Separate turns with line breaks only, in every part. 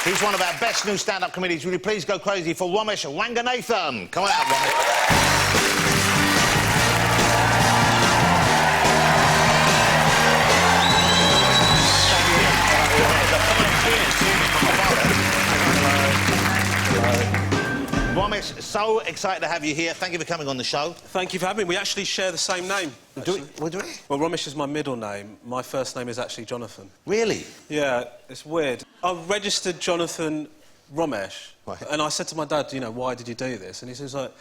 He's one of our best new stand-up comedians. Will you please go crazy for Romesh Ranganathan? Come on out, Romesh. Romesh, so excited to have you here. Thank you for coming on the show.
Thank you for having me. We actually share the same name.
Do we?
Well, Romesh is my middle name. My first name is actually Jonathan.
Really?
Yeah, it's weird. I registered Jonathan Romesh,
right.
And I said to my dad, you know, why did you do this? And he says, like,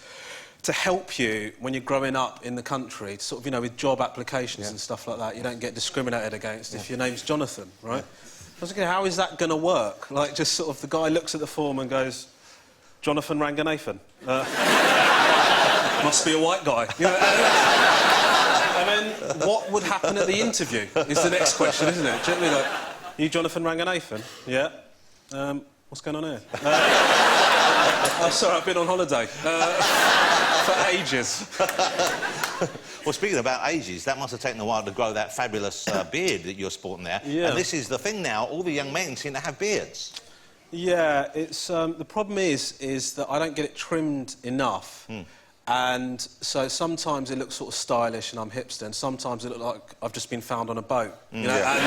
to help you when you're growing up in the country, sort of, you know, with job applications and stuff like that, you don't get discriminated against if your name's Jonathan, right? I was thinking, how is that going to work? Like, just sort of the guy looks at the form and goes, Jonathan Ranganathan. Must be a white guy. You know? And then what would happen at the interview is the next question, isn't it? Gently like, you Jonathan Ranganathan? Yeah. What's going on here? Oh, sorry, I've been on holiday. For ages.
Well, speaking about ages, that must have taken a while to grow that fabulous beard that you're sporting there.
Yeah.
And this is the thing now, all the young men seem to have beards.
Yeah, it's the problem is that I don't get it trimmed enough, and so sometimes it looks sort of stylish and I'm hipster, and sometimes it looks like I've just been found on a boat, you know.
Yeah.
And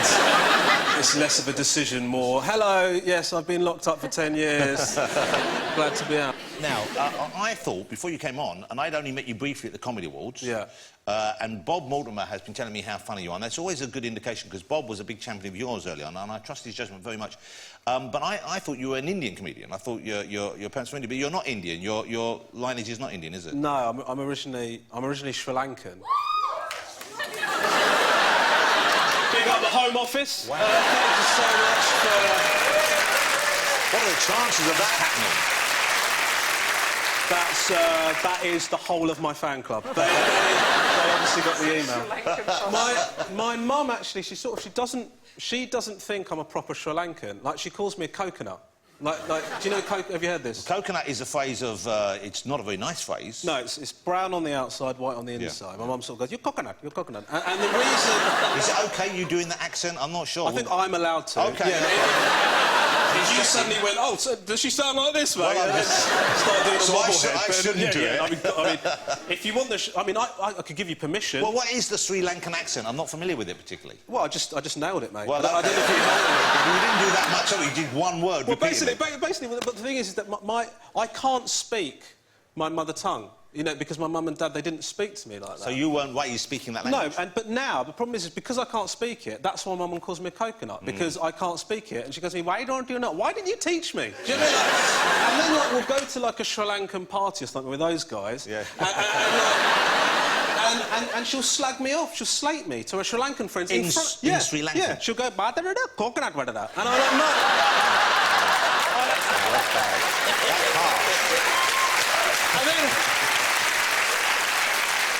it's less of a decision, more hello, yes, I've been locked up for 10 years, glad to be out.
Now, I thought before you came on, and I'd only met you briefly at the Comedy Awards.
Yeah.
And Bob Mortimer has been telling me how funny you are, and that's always a good indication, because Bob was a big champion of yours early on, and I trust his judgment very much. But I thought you were an Indian comedian. I thought your parents were Indian, but you're not Indian. Your lineage is not Indian, is it?
No, I'm originally Sri Lankan. Big up the Home Office.
Wow.
Thank you so much for...
What are the chances of that happening?
That is the whole of my fan club. They obviously got the email. My mum actually, she doesn't think I'm a proper Sri Lankan. Like, she calls me a coconut. Like, do you know have you heard this?
Coconut is a phrase of, it's not a very nice phrase.
No, it's brown on the outside, white on the inside. My mum sort of goes, you're coconut. And the reason...
Is it OK you doing the accent? I'm not sure.
I think I'm allowed to.
OK.
Yeah, you suddenly went, oh, so does she sound like this, mate?
Well,
start doing
so I shouldn't do it.
I mean, if you want the... I could give you permission.
Well, what is the Sri Lankan accent? I'm not familiar with it particularly.
Well, I just nailed it, mate.
Well,
I don't know if you know it.
You didn't do that much, so you did one word repeatedly.
Basically, but the thing is that I can't speak my mother tongue, you know, because my mum and dad, they didn't speak to me like that.
So you weren't speaking that language?
No, but now, the problem is because I can't speak it, that's why my mum calls me a coconut, because I can't speak it, and she goes to me, why don't you know? Why didn't you teach me? Do you know what I mean? And then, like, we'll go to, like, a Sri Lankan party or something with those guys, and she'll slag me off, she'll slate me to a Sri Lankan friend.
In Sri Lanka?
Yeah, she'll go, coconut, and I'm like, no.
That's bad. That's harsh.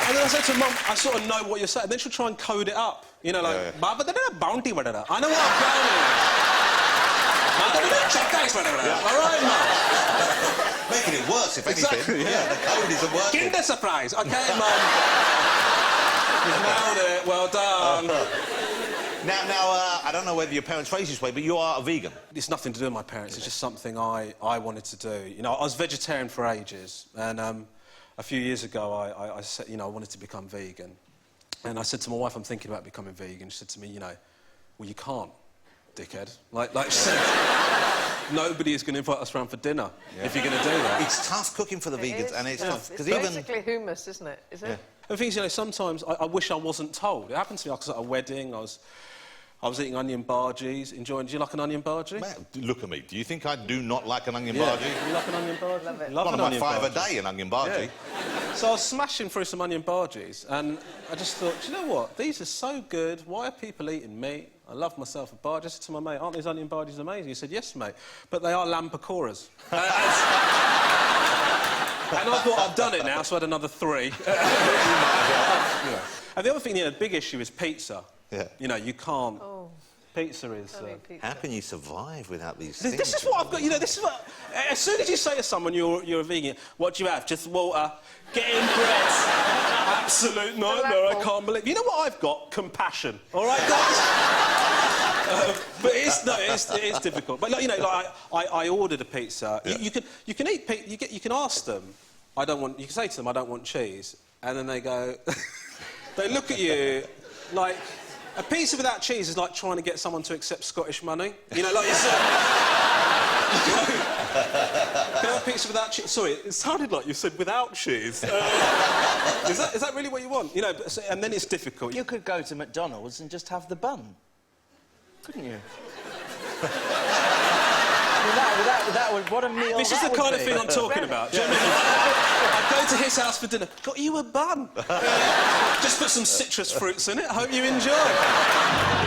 And then I said to Mum, I sort of know what you're saying. And then she'll try and code it up. You know, like, bounty, whatever. I know what bounty is. All right, Mum.
Making it worse, if anything.
Exactly, yeah.
The code isn't working.
Kinder surprise. OK, Mum. You've nailed it. Well done.
Now, I don't know whether your parents raised you this way, but you are a vegan.
It's nothing to do with my parents. It's just something I wanted to do. You know, I was vegetarian for ages, and a few years ago I said, you know, I wanted to become vegan. And I said to my wife, I'm thinking about becoming vegan. She said to me, you know, well, you can't, dickhead. Like she said, nobody is going to invite us round for dinner if you're going to do that.
It's tough cooking for the vegans, and it's tough.
It's basically hummus, isn't it? Is it?
Yeah.
The thing is, you know, sometimes I wish I wasn't told. It happened to me. I was at a wedding. I was eating onion bhaji's. Do you like an onion bhaji?
Man, look at me. Do you think I do not like an onion bhaji?
You like an onion bhaji?
Love it.
Love
One
an
of my
onion
5 a
bhaji.
day, an onion bhaji.
Yeah. So I was smashing through some onion bhaji's, and I just thought, do you know what? These are so good. Why are people eating meat? I love myself a bhaji. I said to my mate, aren't these onion bhaji's amazing? He said, yes, mate, but they are lamb pakoras. And I thought, I've done it now, so I had another 3. And the other thing, you know, the big issue is pizza.
Yeah.
You know, you can't... Pizza is...
How can you survive without these things?
This is what I've got, you know, this is what... As soon as you say to someone you're a vegan, what do you have? Just water, getting bread. Absolute nightmare, I can't believe... You know what I've got? Compassion. All right, guys? But it is difficult. But like, you know, like I ordered a pizza.
Yeah.
You can eat you can ask them. You can say to them, I don't want cheese, and then they go. They look at you like a pizza without cheese is like trying to get someone to accept Scottish money. You know, like it's. Can I have a pizza without cheese? Sorry, it sounded like you said without cheese. Is that really what you want? You know, and then it's difficult.
You could go to McDonald's and just have the bun, couldn't you? that would, what a meal.
This is the kind of thing I'm talking about. Do you know what I mean? I'd go to his house for dinner. Got you a bun. Just put some citrus fruits in it. Hope you enjoy.